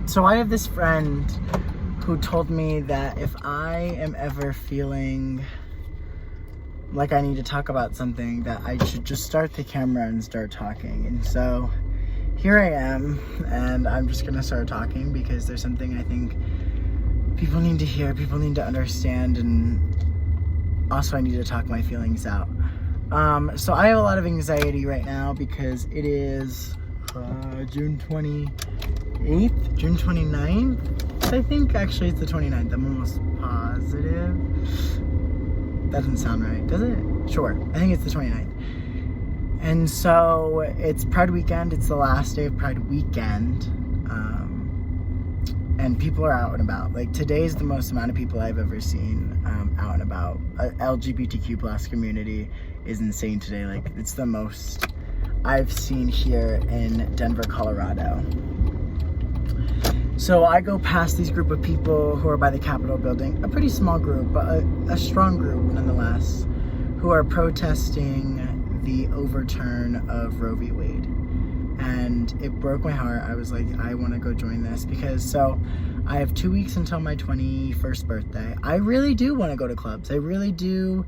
So I have this friend who told me that if I am ever feeling like I need to talk about something, that I should just start the camera and start talking. And so here I am, and I'm just gonna start talking because there's something I think people need to hear, people need to understand, and also I need to talk my feelings out. So I have a lot of anxiety right now because it is June 28th, June 29th, I think. Actually, it's the 29th. I'm almost positive. That doesn't sound right, does it? Sure, I think it's the 29th. And so it's Pride weekend. It's the last day of Pride weekend. And people are out and about. Like, today's the most amount of people I've ever seen out and about. LGBTQ plus community is insane today. Like, it's the most I've seen here in Denver, Colorado. So I go past these group of people who are by the Capitol building, a pretty small group, but a strong group nonetheless, who are protesting the overturn of Roe v. Wade. And it broke my heart. I was like, I want to go join this because I have 2 weeks until my 21st birthday. I really do want to go to clubs. I really do.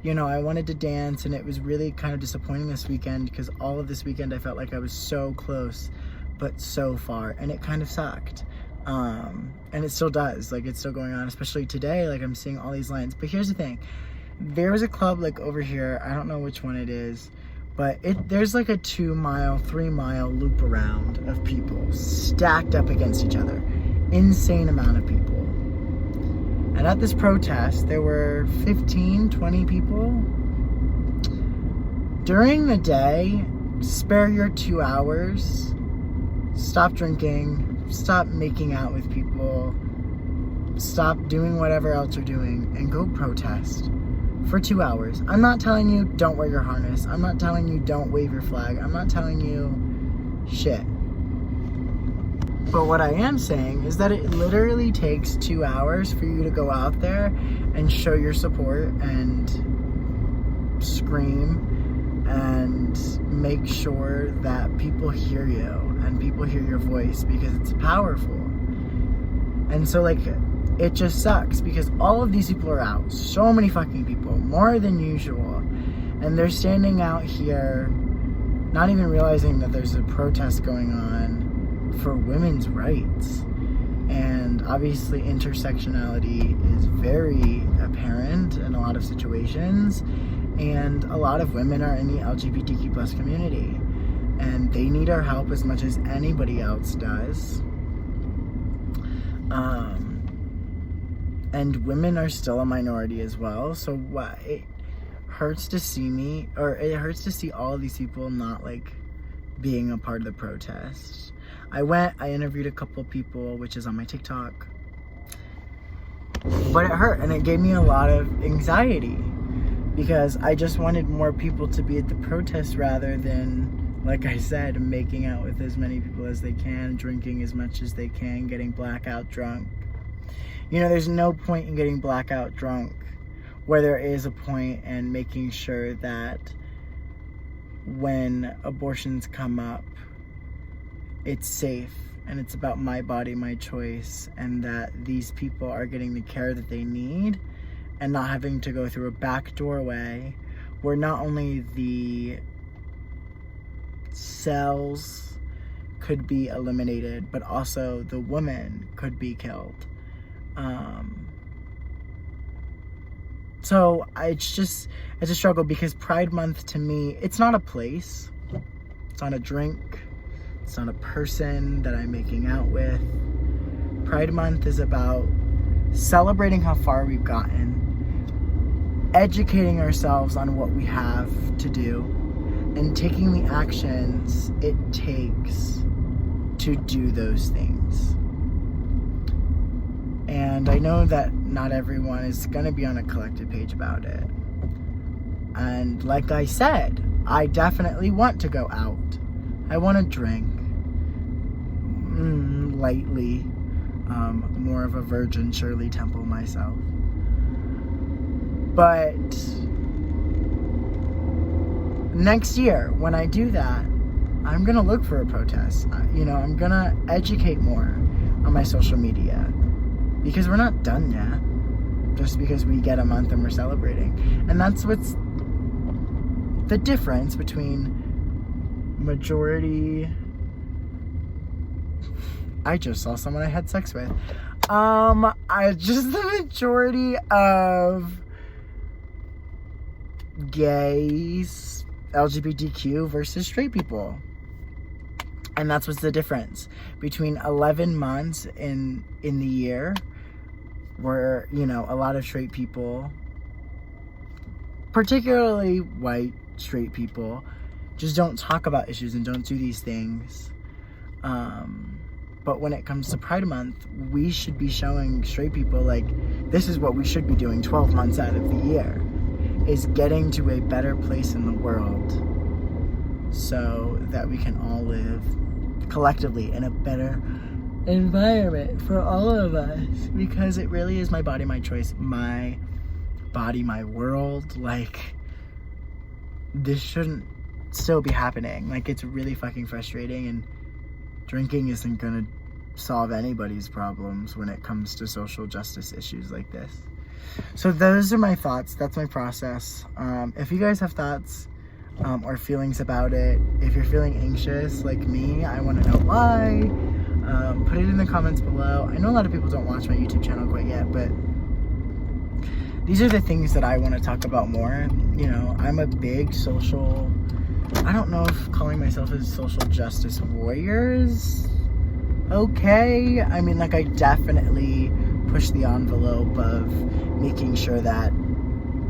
I wanted to dance, and it was really kind of disappointing this weekend because all of this weekend I felt like I was so close, but so far, and it kind of sucked. And it still does. Like, it's still going on, especially today. Like, I'm seeing all these lines. But here's the thing. There's a club, like, over here. I don't know which one it is, but there's like a 2-mile, 3-mile loop around of people stacked up against each other. Insane amount of people. And at this protest, there were 15, 20 people. During the day, spare your 2 hours. Stop drinking. Stop making out with people. Stop doing whatever else you're doing and go protest for 2 hours. I'm not telling you don't wear your harness. I'm not telling you don't wave your flag. I'm not telling you shit. But what I am saying is that it literally takes 2 hours for you to go out there and show your support and scream and make sure that people hear you and people hear your voice because it's powerful. And so, like, it just sucks because all of these people are out. So many fucking people, more than usual. And they're standing out here, not even realizing that there's a protest going on for women's rights. And obviously intersectionality is very apparent in a lot of situations. And a lot of women are in the LGBTQ plus community. And they need our help as much as anybody else does. And women are still a minority as well. So it hurts to see all of these people not, like, being a part of the protest. I interviewed a couple people, which is on my TikTok. But it hurt, and it gave me a lot of anxiety because I just wanted more people to be at the protest rather than, like I said, making out with as many people as they can, drinking as much as they can, getting blackout drunk. There's no point in getting blackout drunk where there is a point in making sure that when abortions come up, it's safe and it's about my body, my choice, and that these people are getting the care that they need and not having to go through a back doorway where not only the cells could be eliminated, but also the woman could be killed. So it's a struggle because Pride Month to me, it's not a place, it's not a drink, it's not a person that I'm making out with. Pride Month is about celebrating how far we've gotten, educating ourselves on what we have to do, and taking the actions it takes to do those things. And I know that not everyone is going to be on a collective page about it. And like I said, I definitely want to go out. I want to drink. Lightly. More of a Virgin Shirley Temple myself. But next year, when I do that, I'm going to look for a protest. I'm going to educate more. on my social media, because we're not done yet. Just because we get a month and we're celebrating. And that's what's the difference between majority. I just saw someone I had sex with. The majority of gays, LGBTQ versus straight people. And that's what's the difference between 11 months in the year, where, you know, a lot of straight people, particularly white straight people, just don't talk about issues and don't do these things. But when it comes to Pride Month, we should be showing straight people, like, this is what we should be doing 12 months out of the year, is getting to a better place in the world so that we can all live collectively in a better environment for all of us, because it really is my body, my choice, my body, my world. Like, this shouldn't still be happening. Like, it's really fucking frustrating, and drinking isn't gonna solve anybody's problems when it comes to social justice issues like this. So those are my thoughts. That's my process. If you guys have thoughts or feelings about it, if you're feeling anxious like me, I want to know why. Put it in the comments below. I know a lot of people don't watch my YouTube channel quite yet, but these are the things that I want to talk about more. You know, I'm a big social, I don't know if calling myself a social justice warrior is okay. I mean, like, I definitely push the envelope of making sure that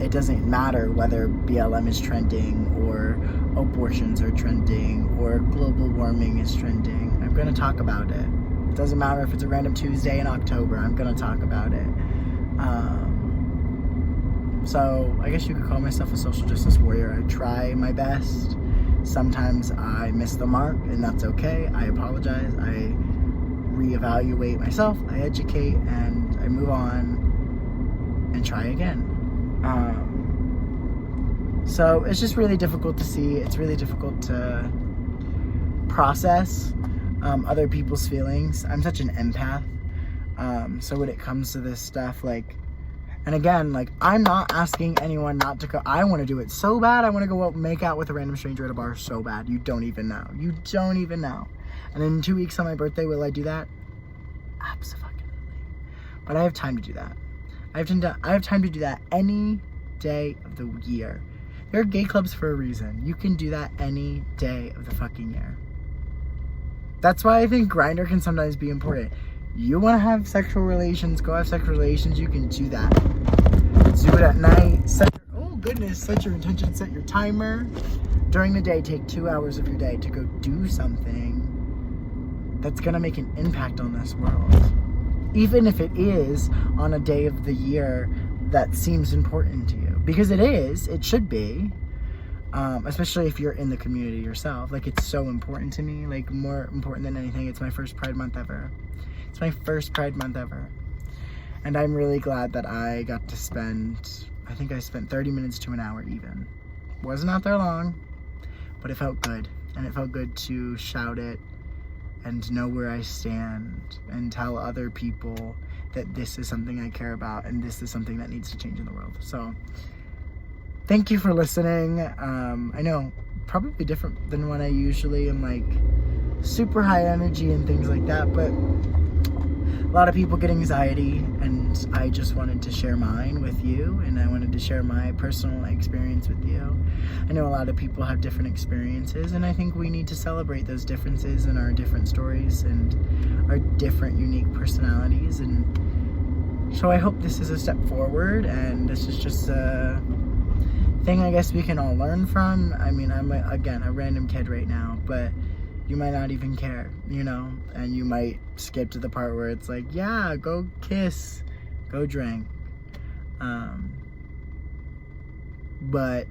it doesn't matter whether BLM is trending or abortions are trending or global warming is trending. I'm going to talk about it. It doesn't matter if it's a random Tuesday in October. I'm going to talk about it. So I guess you could call myself a social justice warrior. I try my best. Sometimes I miss the mark, and that's okay. I apologize. I reevaluate myself. I educate, and I move on and try again. So it's just really difficult to see. It's really difficult to process other people's feelings. I'm such an empath. So when it comes to this stuff, like, and again, like, I'm not asking anyone not to go. I want to do it so bad. I want to go out and make out with a random stranger at a bar so bad. You don't even know. You don't even know. And in 2 weeks on my birthday, will I do that? Absolutely. But I have time to do that. I have time to do that any day of the year. There are gay clubs for a reason. You can do that any day of the fucking year. That's why I think Grindr can sometimes be important. You want to have sexual relations, go have sexual relations, you can do that. Do it at night. Set your intention, set your timer. During the day, take 2 hours of your day to go do something that's going to make an impact on this world. Even if it is on a day of the year that seems important to you. Because it is, it should be. Especially if you're in the community yourself. Like, it's so important to me. Like, more important than anything. It's my first Pride Month ever. It's my first Pride Month ever. And I'm really glad that I got to spend, I think I spent 30 minutes to an hour even. Wasn't out there long, but it felt good. And it felt good to shout it and know where I stand and tell other people that this is something I care about and this is something that needs to change in the world. So thank you for listening. I know, probably different than when I usually am, like, super high energy and things like that, but a lot of people get anxiety, and I just wanted to share mine with you, and I wanted to share my personal experience with you. I know a lot of people have different experiences, and I think we need to celebrate those differences and our different stories and our different unique personalities. And so I hope this is a step forward, and this is just a thing I guess we can all learn from. I mean, I'm, again, a random kid right now, but you might not even care, you know, and you might skip to the part where it's like, yeah, go kiss, go drink. But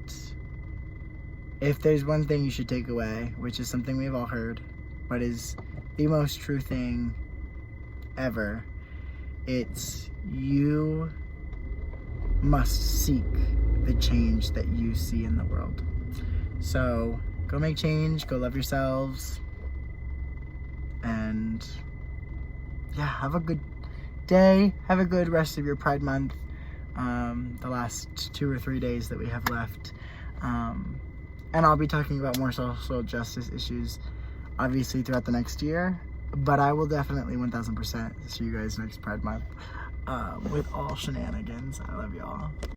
if there's one thing you should take away, which is something we've all heard, but is the most true thing ever, it's you must seek the change that you see in the world. So go make change, go love yourselves, and yeah, have a good day. Have a good rest of your Pride Month. The last 2 or 3 days that we have left. And I'll be talking about more social justice issues, obviously, throughout the next year. But I will definitely 1000% see you guys next Pride Month with all shenanigans. I love y'all.